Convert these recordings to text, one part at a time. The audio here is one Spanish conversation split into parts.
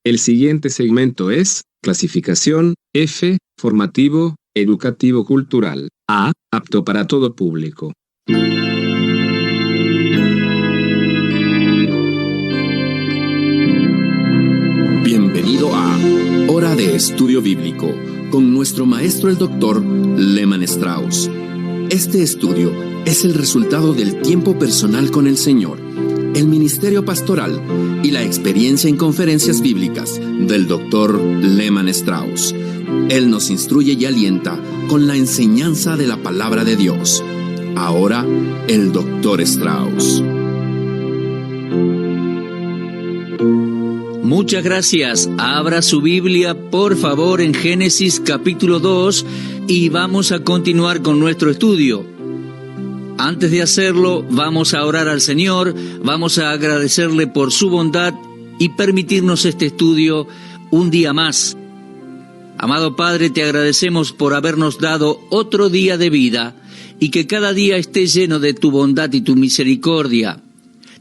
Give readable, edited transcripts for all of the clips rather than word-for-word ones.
El siguiente segmento es clasificación F, formativo, educativo cultural. A, apto para todo público. Bienvenido a Hora de Estudio Bíblico con nuestro maestro el Dr. Lehman Strauss. Este estudio es el resultado del tiempo personal con el Señor, el ministerio pastoral y la experiencia en conferencias bíblicas del Dr. Lehman Strauss. Él nos instruye y alienta con la enseñanza de la palabra de Dios. Ahora, el Dr. Strauss. Muchas gracias. Abra su Biblia, por favor, en Génesis capítulo 2 y vamos a continuar con nuestro estudio. Antes de hacerlo, vamos a orar al Señor, vamos a agradecerle por su bondad y permitirnos este estudio un día más. Amado Padre, te agradecemos por habernos dado otro día de vida y que cada día esté lleno de tu bondad y tu misericordia.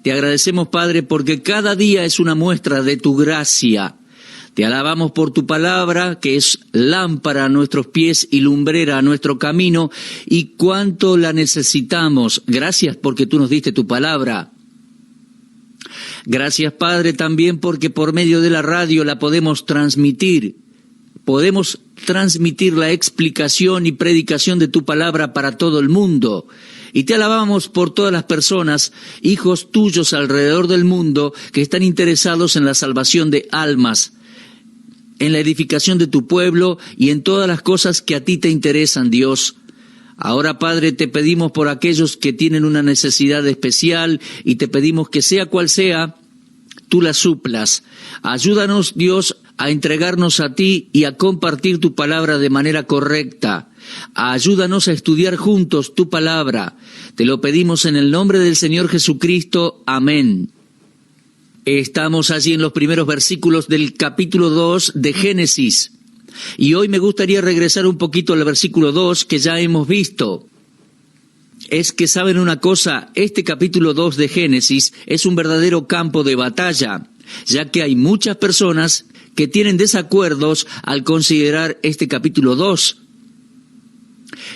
Te agradecemos, Padre, porque cada día es una muestra de tu gracia. Te alabamos por tu palabra, que es lámpara a nuestros pies y lumbrera a nuestro camino, y cuánto la necesitamos. Gracias porque tú nos diste tu palabra. Gracias, Padre, también porque por medio de la radio la podemos transmitir. Podemos transmitir la explicación y predicación de tu palabra para todo el mundo. Y te alabamos por todas las personas, hijos tuyos alrededor del mundo, que están interesados en la salvación de almas, en la edificación de tu pueblo y en todas las cosas que a ti te interesan, Dios. Ahora, Padre, te pedimos por aquellos que tienen una necesidad especial y te pedimos que sea cual sea, tú la suplas. Ayúdanos, Dios, a entregarnos a ti y a compartir tu palabra de manera correcta. Ayúdanos a estudiar juntos tu palabra. Te lo pedimos en el nombre del Señor Jesucristo. Amén. Estamos allí en los primeros versículos del capítulo 2 de Génesis. Y hoy me gustaría regresar un poquito al versículo 2 que ya hemos visto. Es que saben una cosa, este capítulo 2 de Génesis es un verdadero campo de batalla, ya que hay muchas personas que tienen desacuerdos al considerar este capítulo 2.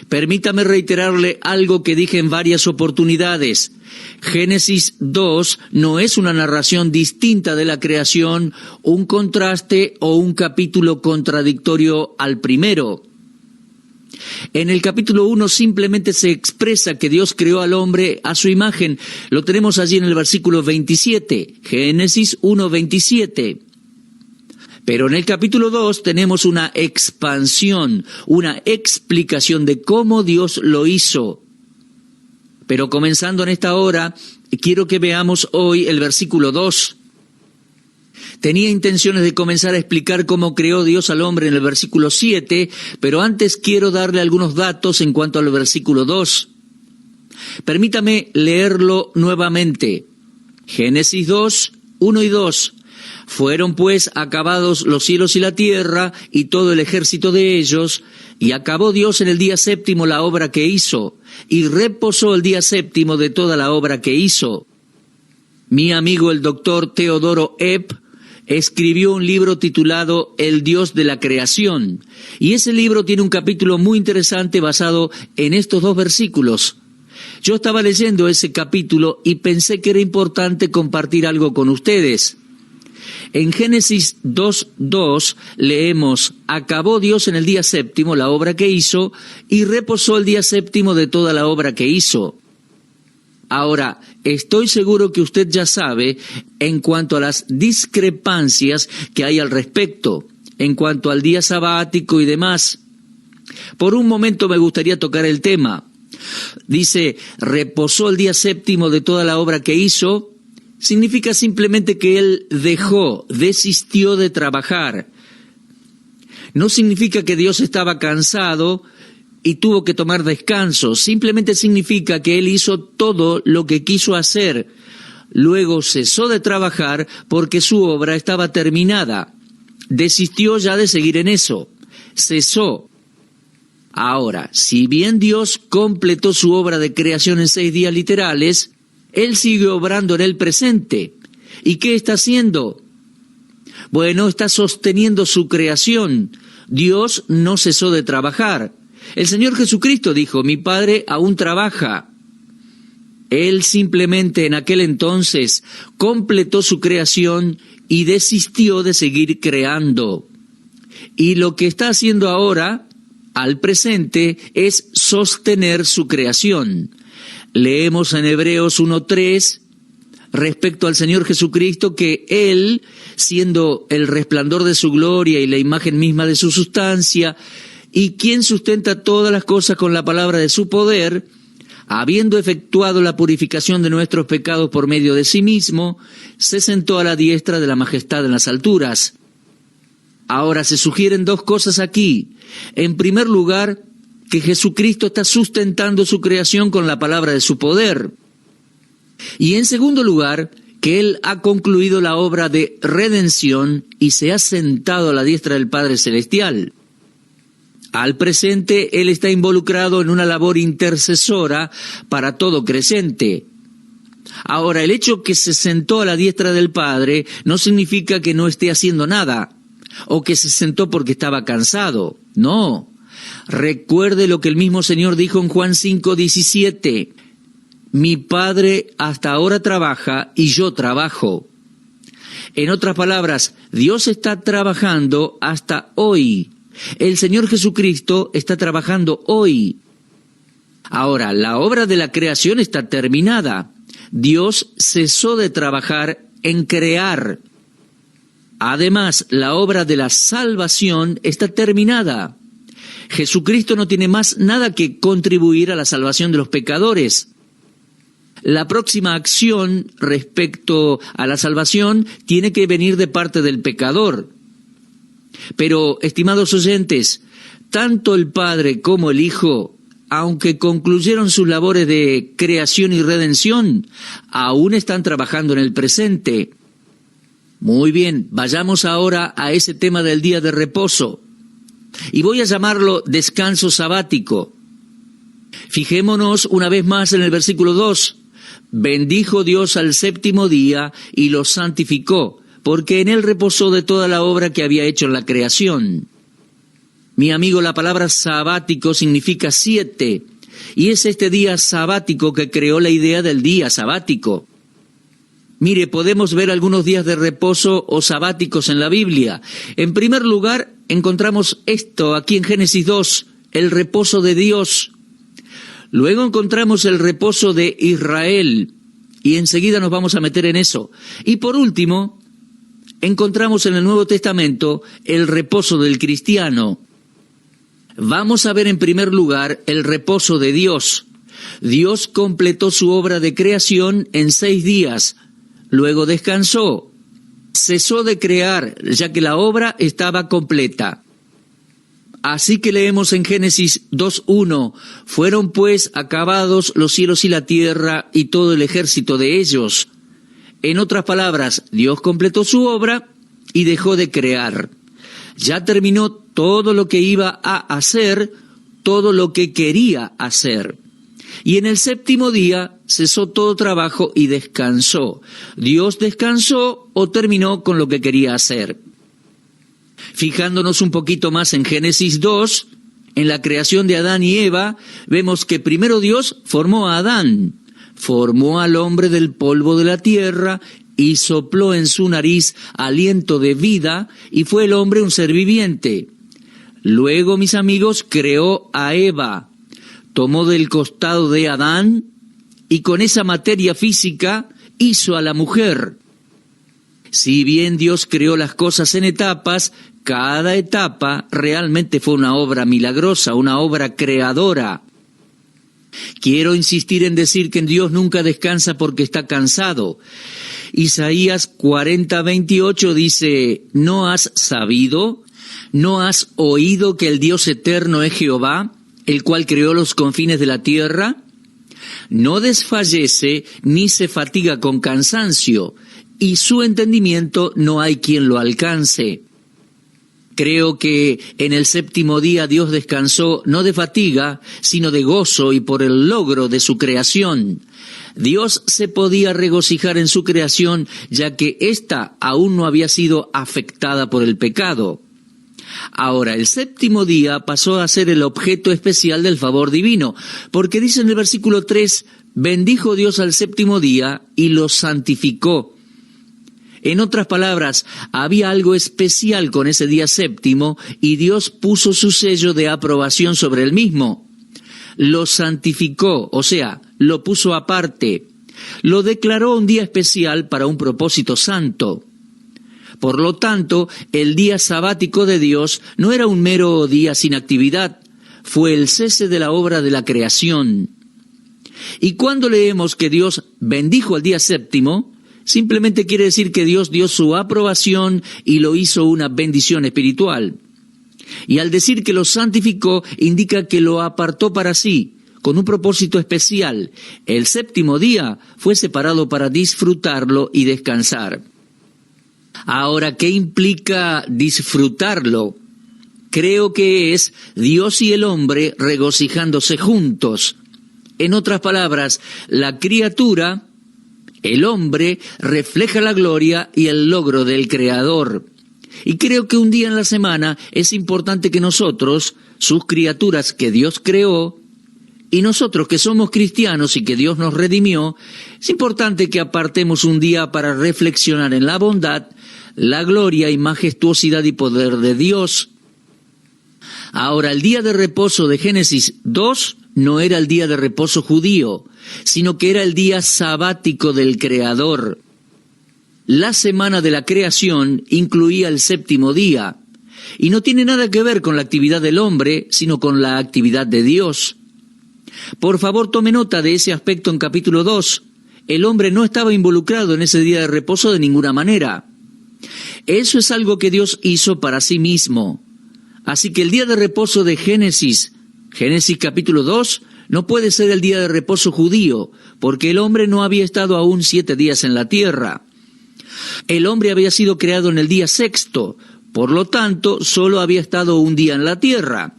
Permítame reiterarle algo que dije en varias oportunidades. Génesis 2 no es una narración distinta de la creación, un contraste o un capítulo contradictorio al primero. En el capítulo 1 simplemente se expresa que Dios creó al hombre a su imagen. Lo tenemos allí en el versículo 27, Génesis 1:27. Pero en el capítulo 2 tenemos una expansión, una explicación de cómo Dios lo hizo. Pero comenzando en esta hora, quiero que veamos hoy el versículo 2. Tenía intenciones de comenzar a explicar cómo creó Dios al hombre en el versículo 7, pero antes quiero darle algunos datos en cuanto al versículo 2. Permítame leerlo nuevamente. Génesis 2, 1 y 2. Fueron pues acabados los cielos y la tierra y todo el ejército de ellos, y acabó Dios en el día séptimo la obra que hizo, y reposó el día séptimo de toda la obra que hizo. Mi amigo el doctor Teodoro Epp escribió un libro titulado El Dios de la Creación, y ese libro tiene un capítulo muy interesante basado en estos dos versículos. Yo estaba leyendo ese capítulo y pensé que era importante compartir algo con ustedes. En Génesis 2:2 leemos, acabó Dios en el día séptimo la obra que hizo y reposó el día séptimo de toda la obra que hizo. Ahora, estoy seguro que usted ya sabe en cuanto a las discrepancias que hay al respecto, en cuanto al día sabático y demás. Por un momento me gustaría tocar el tema. Dice, reposó el día séptimo de toda la obra que hizo. Significa simplemente que él desistió de trabajar. No significa que Dios estaba cansado y tuvo que tomar descanso. Simplemente significa que él hizo todo lo que quiso hacer. Luego cesó de trabajar porque su obra estaba terminada. Desistió ya de seguir en eso. Cesó. Ahora, si bien Dios completó su obra de creación en 6 días literales, Él sigue obrando en el presente. ¿Y qué está haciendo? Bueno, está sosteniendo su creación. Dios no cesó de trabajar. El Señor Jesucristo dijo, mi Padre aún trabaja. Él simplemente en aquel entonces completó su creación y desistió de seguir creando. Y lo que está haciendo ahora, al presente, es sostener su creación. Leemos en Hebreos 1:3 respecto al Señor Jesucristo que Él, siendo el resplandor de su gloria y la imagen misma de su sustancia, y quien sustenta todas las cosas con la palabra de su poder, habiendo efectuado la purificación de nuestros pecados por medio de sí mismo, se sentó a la diestra de la majestad en las alturas. Ahora se sugieren dos cosas aquí. En primer lugar, que Jesucristo está sustentando su creación con la palabra de su poder. Y en segundo lugar, que Él ha concluido la obra de redención y se ha sentado a la diestra del Padre Celestial. Al presente, Él está involucrado en una labor intercesora para todo creyente. Ahora, el hecho que se sentó a la diestra del Padre no significa que no esté haciendo nada, o que se sentó porque estaba cansado. No. Recuerde lo que el mismo Señor dijo en Juan 5:17. Mi Padre hasta ahora trabaja y yo trabajo. En otras palabras, Dios está trabajando hasta hoy. El Señor Jesucristo está trabajando hoy. Ahora, la obra de la creación está terminada. Dios cesó de trabajar en crear. Además, la obra de la salvación está terminada. Jesucristo no tiene más nada que contribuir a la salvación de los pecadores. La próxima acción respecto a la salvación tiene que venir de parte del pecador. Pero, estimados oyentes, tanto el Padre como el Hijo, aunque concluyeron sus labores de creación y redención, aún están trabajando en el presente. Muy bien, vayamos ahora a ese tema del día de reposo. Y voy a llamarlo descanso sabático. Fijémonos una vez más en el versículo 2. Bendijo Dios al séptimo día y lo santificó, porque en él reposó de toda la obra que había hecho en la creación. Mi amigo, la palabra sabático significa 7, y es este día sabático que creó la idea del día sabático. Mire, podemos ver algunos días de reposo o sabáticos en la Biblia. En primer lugar, encontramos esto aquí en Génesis 2, el reposo de Dios. Luego encontramos el reposo de Israel, y enseguida nos vamos a meter en eso. Y por último, encontramos en el Nuevo Testamento el reposo del cristiano. Vamos a ver en primer lugar el reposo de Dios. Dios completó su obra de creación en 6 días, luego descansó, cesó de crear, ya que la obra estaba completa. Así que leemos en Génesis 2:1, fueron pues acabados los cielos y la tierra y todo el ejército de ellos. En otras palabras, Dios completó su obra y dejó de crear. Ya terminó todo lo que iba a hacer, todo lo que quería hacer. Y en el séptimo día cesó todo trabajo y descansó. Dios descansó o terminó con lo que quería hacer. Fijándonos un poquito más en Génesis 2, en la creación de Adán y Eva, vemos que primero Dios formó a Adán, formó al hombre del polvo de la tierra y sopló en su nariz aliento de vida, y fue el hombre un ser viviente. Luego, mis amigos, creó a Eva, tomó del costado de Adán y con esa materia física hizo a la mujer. Si bien Dios creó las cosas en etapas, cada etapa realmente fue una obra milagrosa, una obra creadora. Quiero insistir en decir que Dios nunca descansa porque está cansado. Isaías 40:28 dice, ¿no has sabido? ¿No has oído que el Dios eterno es Jehová, el cual creó los confines de la tierra? No desfallece ni se fatiga con cansancio, y su entendimiento no hay quien lo alcance. Creo que en el séptimo día Dios descansó no de fatiga, sino de gozo y por el logro de su creación. Dios se podía regocijar en su creación, ya que ésta aún no había sido afectada por el pecado. Ahora, el séptimo día pasó a ser el objeto especial del favor divino, porque dice en el versículo 3, bendijo Dios al séptimo día y lo santificó. En otras palabras, había algo especial con ese día séptimo y Dios puso su sello de aprobación sobre el mismo. Lo santificó, o sea, lo puso aparte. Lo declaró un día especial para un propósito santo. Por lo tanto, el día sabático de Dios no era un mero día sin actividad, fue el cese de la obra de la creación. Y cuando leemos que Dios bendijo el día séptimo, simplemente quiere decir que Dios dio su aprobación y lo hizo una bendición espiritual. Y al decir que lo santificó, indica que lo apartó para sí, con un propósito especial. El séptimo día fue separado para disfrutarlo y descansar. Ahora, ¿qué implica disfrutarlo? Creo que es Dios y el hombre regocijándose juntos. En otras palabras, la criatura, el hombre, refleja la gloria y el logro del Creador. Y creo que un día en la semana es importante que nosotros, sus criaturas que Dios creó, y nosotros que somos cristianos y que Dios nos redimió, es importante que apartemos un día para reflexionar en la bondad, la gloria y majestuosidad y poder de Dios. Ahora, el día de reposo de Génesis 2 no era el día de reposo judío, sino que era el día sabático del Creador. La semana de la creación incluía el séptimo día, y no tiene nada que ver con la actividad del hombre, sino con la actividad de Dios. Por favor, tome nota de ese aspecto en capítulo 2. El hombre no estaba involucrado en ese día de reposo de ninguna manera. Eso es algo que Dios hizo para sí mismo. Así que el día de reposo de Génesis capítulo 2, no puede ser el día de reposo judío, porque el hombre no había estado aún 7 días en la tierra. El hombre había sido creado en el día sexto, por lo tanto, solo había estado un día en la tierra.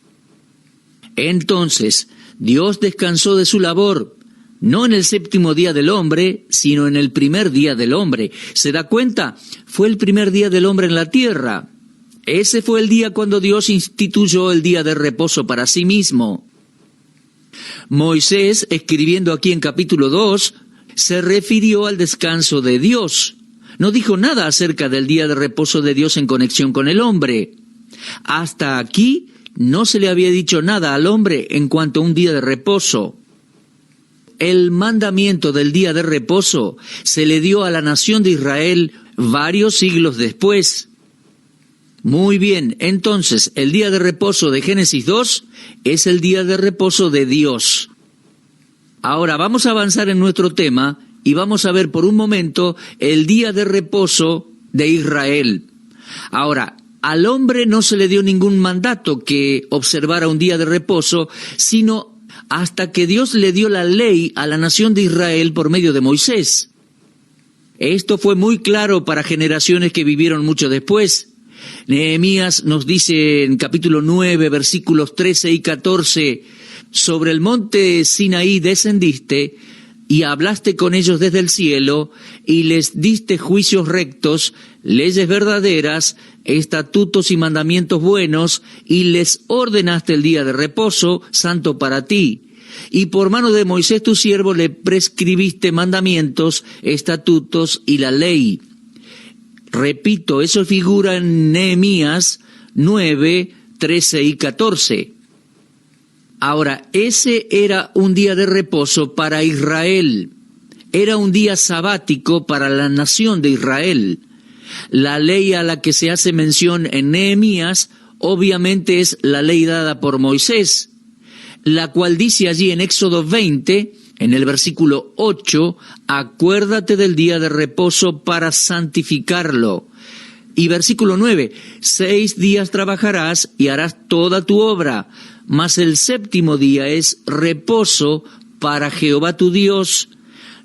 Entonces, Dios descansó de su labor, no en el séptimo día del hombre, sino en el primer día del hombre. ¿Se da cuenta? Fue el primer día del hombre en la tierra. Ese fue el día cuando Dios instituyó el día de reposo para sí mismo. Moisés, escribiendo aquí en capítulo 2, se refirió al descanso de Dios. No dijo nada acerca del día de reposo de Dios en conexión con el hombre. Hasta aquí no se le había dicho nada al hombre en cuanto a un día de reposo. El mandamiento del día de reposo se le dio a la nación de Israel varios siglos después. Muy bien, entonces el día de reposo de Génesis 2 es el día de reposo de Dios. Ahora vamos a avanzar en nuestro tema y vamos a ver por un momento el día de reposo de Israel. Ahora, al hombre no se le dio ningún mandato que observara un día de reposo, sino hasta que Dios le dio la ley a la nación de Israel por medio de Moisés. Esto fue muy claro para generaciones que vivieron mucho después. Nehemías nos dice en capítulo 9, versículos 13 y 14, sobre el monte Sinaí descendiste y hablaste con ellos desde el cielo y les diste juicios rectos, leyes verdaderas, estatutos y mandamientos buenos, y les ordenaste el día de reposo, santo para ti. Y por mano de Moisés tu siervo le prescribiste mandamientos, estatutos y la ley. Repito, eso figura en Nehemías 9, 13 y 14. Ahora, ese era un día de reposo para Israel. Era un día sabático para la nación de Israel. La ley a la que se hace mención en Nehemías, obviamente es la ley dada por Moisés, la cual dice allí en Éxodo 20, en el versículo 8, acuérdate del día de reposo para santificarlo. Y versículo 9, 6 días trabajarás y harás toda tu obra, mas el séptimo día es reposo para Jehová tu Dios.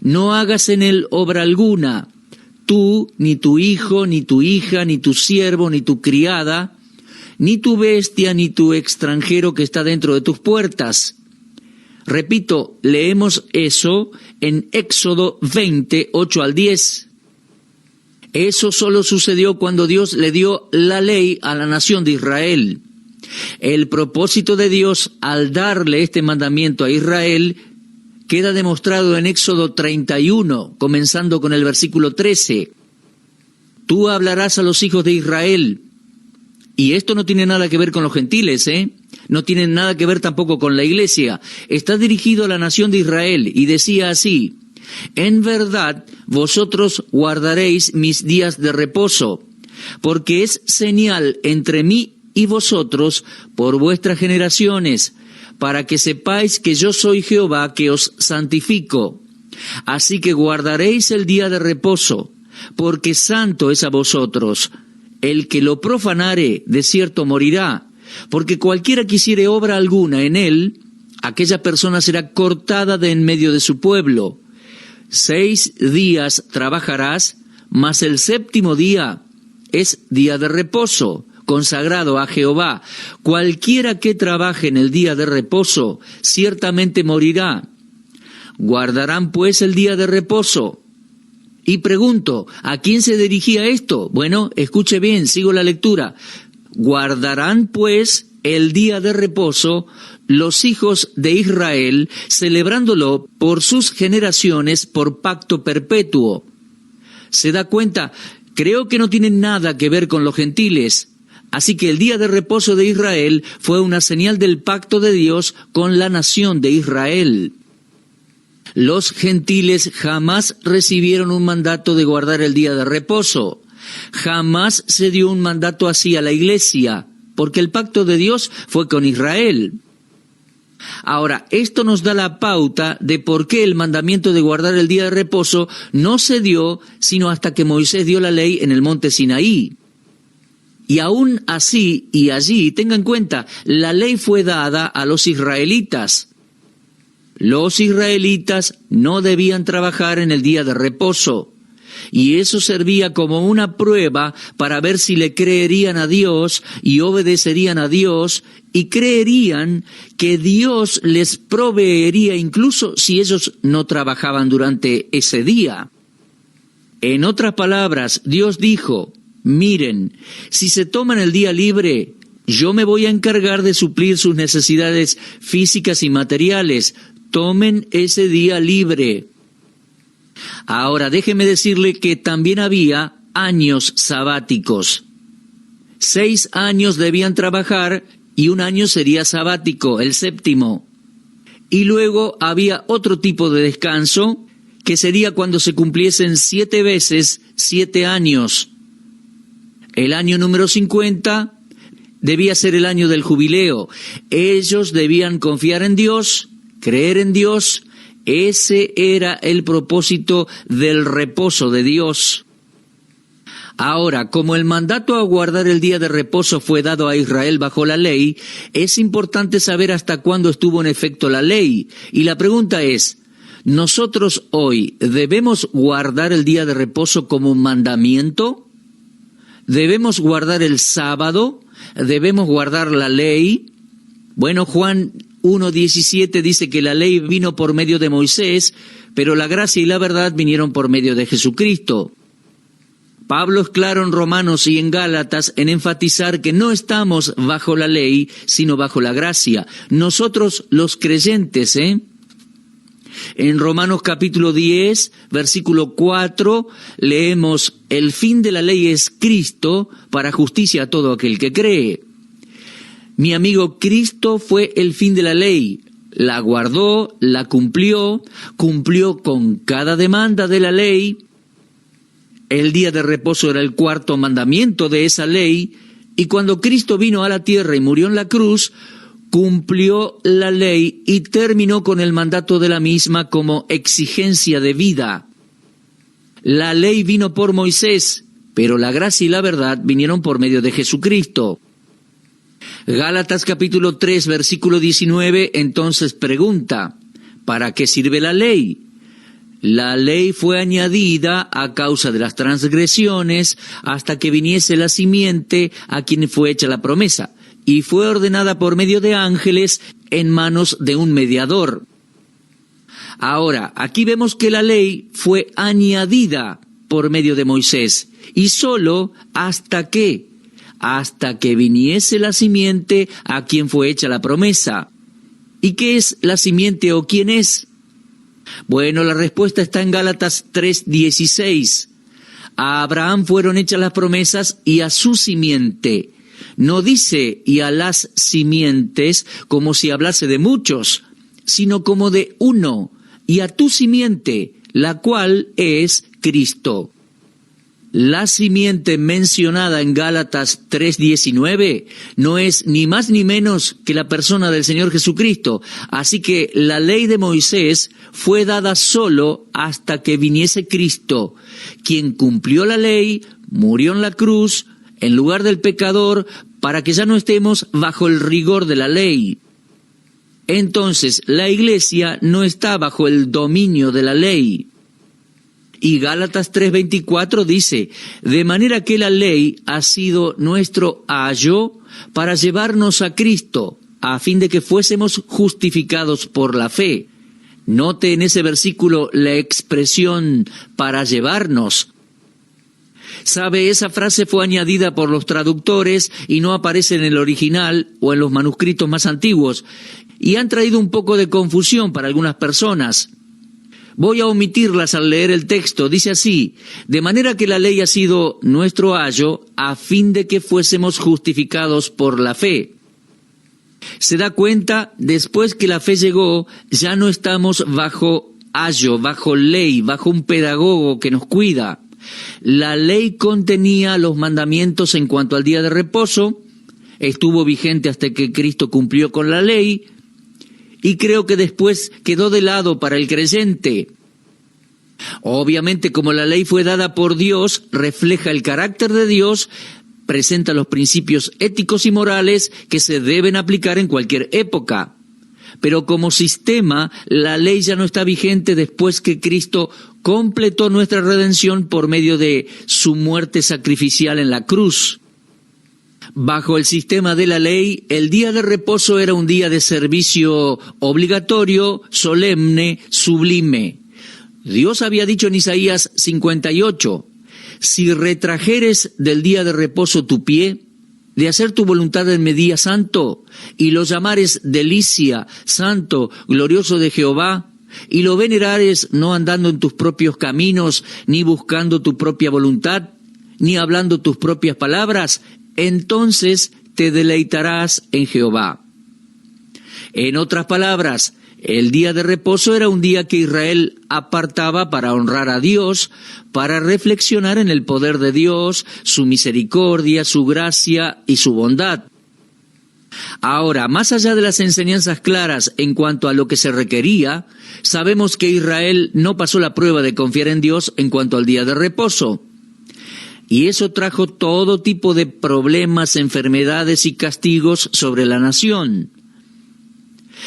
No hagas en él obra alguna, tú, ni tu hijo, ni tu hija, ni tu siervo, ni tu criada, ni tu bestia, ni tu extranjero que está dentro de tus puertas. Repito, leemos eso en Éxodo 20, 8 al 10. Eso solo sucedió cuando Dios le dio la ley a la nación de Israel. El propósito de Dios al darle este mandamiento a Israel queda demostrado en Éxodo 31, comenzando con el versículo 13. Tú hablarás a los hijos de Israel. Y esto no tiene nada que ver con los gentiles, No tiene nada que ver tampoco con la iglesia. Está dirigido a la nación de Israel y decía así: en verdad vosotros guardaréis mis días de reposo, porque es señal entre mí y vosotros por vuestras generaciones, para que sepáis que yo soy Jehová que os santifico. Así que guardaréis el día de reposo, porque santo es a vosotros. El que lo profanare, de cierto morirá, porque cualquiera que hiciere obra alguna en él, aquella persona será cortada de en medio de su pueblo. 6 días trabajarás, mas el 7º día es día de reposo, consagrado a Jehová. Cualquiera que trabaje en el día de reposo, ciertamente morirá. Guardarán pues el día de reposo. Y pregunto, ¿a quién se dirigía esto? Bueno, escuche bien, sigo la lectura. Guardarán pues el día de reposo los hijos de Israel, celebrándolo por sus generaciones por pacto perpetuo. ¿Se da cuenta? Creo que no tiene nada que ver con los gentiles. Así que el día de reposo de Israel fue una señal del pacto de Dios con la nación de Israel. Los gentiles jamás recibieron un mandato de guardar el día de reposo. Jamás se dio un mandato así a la iglesia, porque el pacto de Dios fue con Israel. Ahora, esto nos da la pauta de por qué el mandamiento de guardar el día de reposo no se dio sino hasta que Moisés dio la ley en el monte Sinaí. Y aún así y allí, tenga en cuenta, la ley fue dada a los israelitas. Los israelitas no debían trabajar en el día de reposo, y eso servía como una prueba para ver si le creerían a Dios y obedecerían a Dios y creerían que Dios les proveería incluso si ellos no trabajaban durante ese día. En otras palabras, Dios dijo: miren, si se toman el día libre, yo me voy a encargar de suplir sus necesidades físicas y materiales. Tomen ese día libre. Ahora, déjeme decirle que también había años sabáticos. 6 años debían trabajar y 1 año sería sabático, el 7º. Y luego había otro tipo de descanso, que sería cuando se cumpliesen 7 veces 7 años. El año número 50 debía ser el año del jubileo. Ellos debían confiar en Dios, creer en Dios. Ese era el propósito del reposo de Dios. Ahora, como el mandato a guardar el día de reposo fue dado a Israel bajo la ley, es importante saber hasta cuándo estuvo en efecto la ley. Y la pregunta es, ¿nosotros hoy debemos guardar el día de reposo como un mandamiento? ¿Debemos guardar el sábado? ¿Debemos guardar la ley? Bueno, Juan 1:17 dice que la ley vino por medio de Moisés, pero la gracia y la verdad vinieron por medio de Jesucristo. Pablo es claro en Romanos y en Gálatas en enfatizar que no estamos bajo la ley, sino bajo la gracia. Nosotros los creyentes, En Romanos capítulo 10, versículo 4, leemos: el fin de la ley es Cristo para justicia a todo aquel que cree. Mi amigo, Cristo fue el fin de la ley. La guardó, la cumplió con cada demanda de la ley. El día de reposo era el 4º mandamiento de esa ley, y cuando Cristo vino a la tierra y murió en la cruz, cumplió la ley y terminó con el mandato de la misma como exigencia de vida. La ley vino por Moisés, pero la gracia y la verdad vinieron por medio de Jesucristo. Gálatas capítulo 3, versículo 19, entonces pregunta: ¿para qué sirve la ley? La ley fue añadida a causa de las transgresiones hasta que viniese la simiente a quien fue hecha la promesa, y fue ordenada por medio de ángeles en manos de un mediador. Ahora, aquí vemos que la ley fue añadida por medio de Moisés, y solo hasta que viniese la simiente a quien fue hecha la promesa. ¿Y qué es la simiente o quién es? Bueno, la respuesta está en Gálatas 3:16. A Abraham fueron hechas las promesas y a su simiente. No dice y a las simientes como si hablase de muchos, sino como de uno, y a tu simiente, la cual es Cristo. La simiente mencionada en Gálatas 3:19 no es ni más ni menos que la persona del Señor Jesucristo. Así que la ley de Moisés fue dada solo hasta que viniese Cristo, quien cumplió la ley, murió en la cruz, en lugar del pecador, para que ya no estemos bajo el rigor de la ley. Entonces, la Iglesia no está bajo el dominio de la ley. Y Gálatas 3:24 dice, de manera que la ley ha sido nuestro ayo para llevarnos a Cristo, a fin de que fuésemos justificados por la fe. Note en ese versículo la expresión para llevarnos. Sabe, esa frase fue añadida por los traductores y no aparece en el original o en los manuscritos más antiguos, y han traído un poco de confusión para algunas personas. Voy a omitirlas al leer el texto. Dice así, de manera que la ley ha sido nuestro ayo a fin de que fuésemos justificados por la fe. Se da cuenta, después que la fe llegó, ya no estamos bajo ayo, bajo ley, bajo un pedagogo que nos cuida. La ley contenía los mandamientos en cuanto al día de reposo, estuvo vigente hasta que Cristo cumplió con la ley, y creo que después quedó de lado para el creyente. Obviamente, como la ley fue dada por Dios, refleja el carácter de Dios, presenta los principios éticos y morales que se deben aplicar en cualquier época. Pero como sistema, la ley ya no está vigente después que Cristo completó nuestra redención por medio de su muerte sacrificial en la cruz. Bajo el sistema de la ley, el día de reposo era un día de servicio obligatorio, solemne, sublime. Dios había dicho en Isaías 58, si retrajeres del día de reposo tu pie, de hacer tu voluntad en mi día santo, y lo llamares delicia, santo, glorioso de Jehová, y lo venerares no andando en tus propios caminos, ni buscando tu propia voluntad, ni hablando tus propias palabras, entonces te deleitarás en Jehová. En otras palabras, el día de reposo era un día que Israel apartaba para honrar a Dios, para reflexionar en el poder de Dios, su misericordia, su gracia y su bondad. Ahora, más allá de las enseñanzas claras en cuanto a lo que se requería, sabemos que Israel no pasó la prueba de confiar en Dios en cuanto al día de reposo. Y eso trajo todo tipo de problemas, enfermedades y castigos sobre la nación.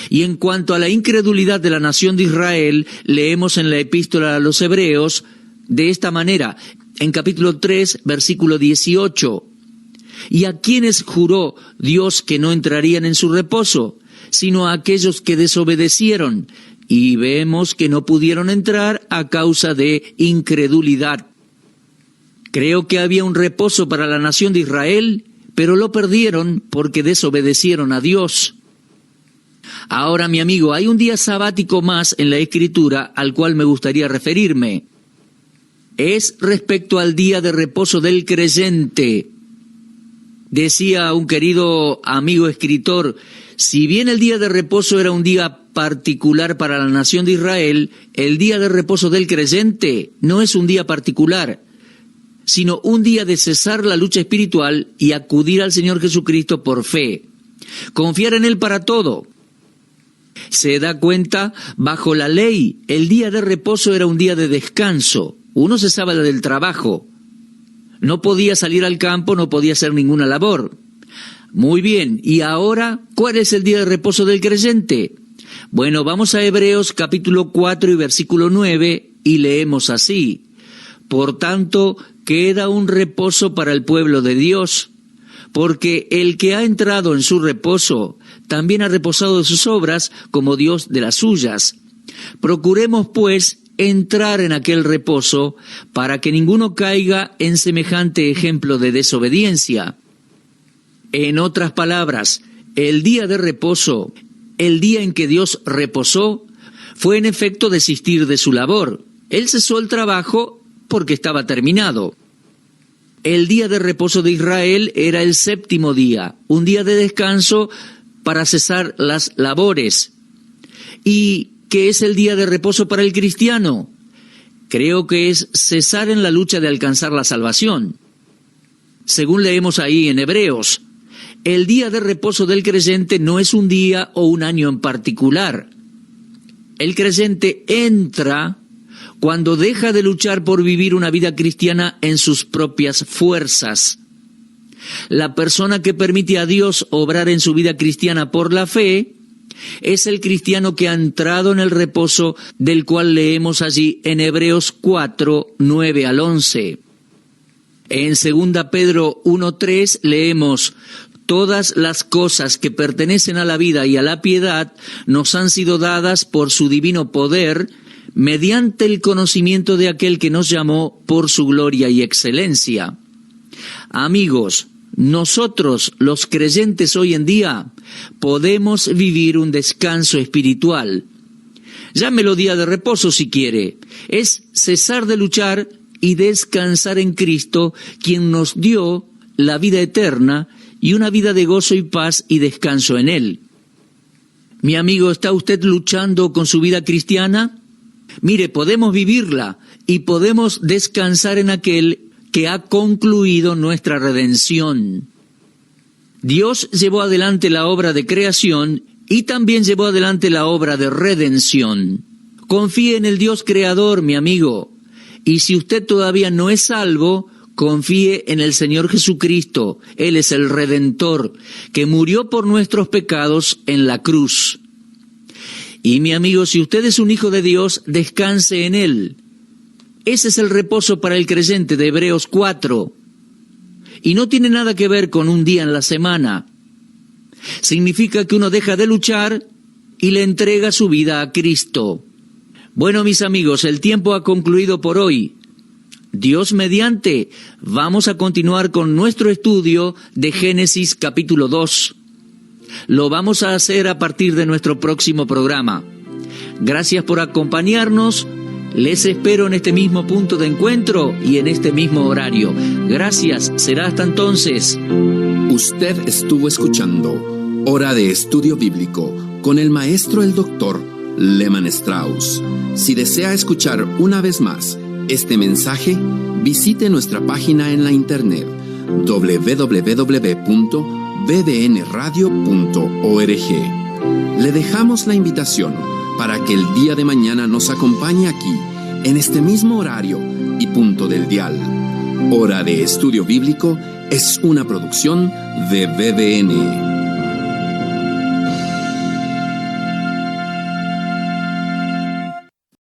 Y en cuanto a la incredulidad de la nación de Israel, leemos en la epístola a los Hebreos de esta manera, en capítulo 3, versículo 18. ¿Y a quiénes juró Dios que no entrarían en su reposo, sino a aquellos que desobedecieron? Y vemos que no pudieron entrar a causa de incredulidad. Creo que había un reposo para la nación de Israel, pero lo perdieron porque desobedecieron a Dios. Ahora, mi amigo, hay un día sabático más en la Escritura al cual me gustaría referirme. Es respecto al día de reposo del creyente. Decía un querido amigo escritor, si bien el día de reposo era un día particular para la nación de Israel, el día de reposo del creyente no es un día particular, sino un día de cesar la lucha espiritual y acudir al Señor Jesucristo por fe. Confiar en Él para todo. Se da cuenta, bajo la ley, el día de reposo era un día de descanso. Uno cesaba del trabajo. No podía salir al campo, no podía hacer ninguna labor. Muy bien, ¿y ahora cuál es el día de reposo del creyente? Bueno, vamos a Hebreos capítulo 4 y versículo 9 y leemos así. Por tanto, queda un reposo para el pueblo de Dios, porque el que ha entrado en su reposo también ha reposado de sus obras como Dios de las suyas. Procuremos, pues, entrar en aquel reposo para que ninguno caiga en semejante ejemplo de desobediencia. En otras palabras, el día de reposo, el día en que Dios reposó, fue en efecto desistir de su labor. Él cesó el trabajo porque estaba terminado. El día de reposo de Israel era el 7º día, un día de descanso para cesar las labores. ¿Y qué es el día de reposo para el cristiano? Creo que es cesar en la lucha de alcanzar la salvación. Según leemos ahí en Hebreos, el día de reposo del creyente no es un día o un año en particular. El creyente entra cuando deja de luchar por vivir una vida cristiana en sus propias fuerzas. La persona que permite a Dios obrar en su vida cristiana por la fe es el cristiano que ha entrado en el reposo del cual leemos allí en Hebreos 4, 9 al 11. En 2 Pedro 1:3 leemos: todas las cosas que pertenecen a la vida y a la piedad nos han sido dadas por su divino poder, mediante el conocimiento de aquel que nos llamó por su gloria y excelencia. Amigos, nosotros, los creyentes hoy en día, podemos vivir un descanso espiritual. Llámelo día de reposo si quiere. Es cesar de luchar y descansar en Cristo, quien nos dio la vida eterna y una vida de gozo y paz y descanso en Él. Mi amigo, ¿está usted luchando con su vida cristiana? Mire, podemos vivirla y podemos descansar en aquel que ha concluido nuestra redención. Dios llevó adelante la obra de creación y también llevó adelante la obra de redención. Confíe en el Dios creador, mi amigo, y si usted todavía no es salvo, confíe en el Señor Jesucristo. Él es el Redentor, que murió por nuestros pecados en la cruz. Y mi amigo, si usted es un hijo de Dios, descanse en Él. Ese es el reposo para el creyente de Hebreos 4. Y no tiene nada que ver con un día en la semana. Significa que uno deja de luchar y le entrega su vida a Cristo. Bueno, mis amigos, el tiempo ha concluido por hoy. Dios mediante, vamos a continuar con nuestro estudio de Génesis capítulo 2. Lo vamos a hacer a partir de nuestro próximo programa. Gracias por acompañarnos. Les espero en este mismo punto de encuentro y en este mismo horario. Gracias, será hasta entonces. Usted estuvo escuchando Hora de Estudio Bíblico con el maestro el doctor Lehman Strauss. Si desea escuchar una vez más este mensaje, visite nuestra página en la internet www.bbnradio.org. Le dejamos la invitación para que el día de mañana nos acompañe aquí, en este mismo horario y punto del dial. Hora de Estudio Bíblico es una producción de BBN.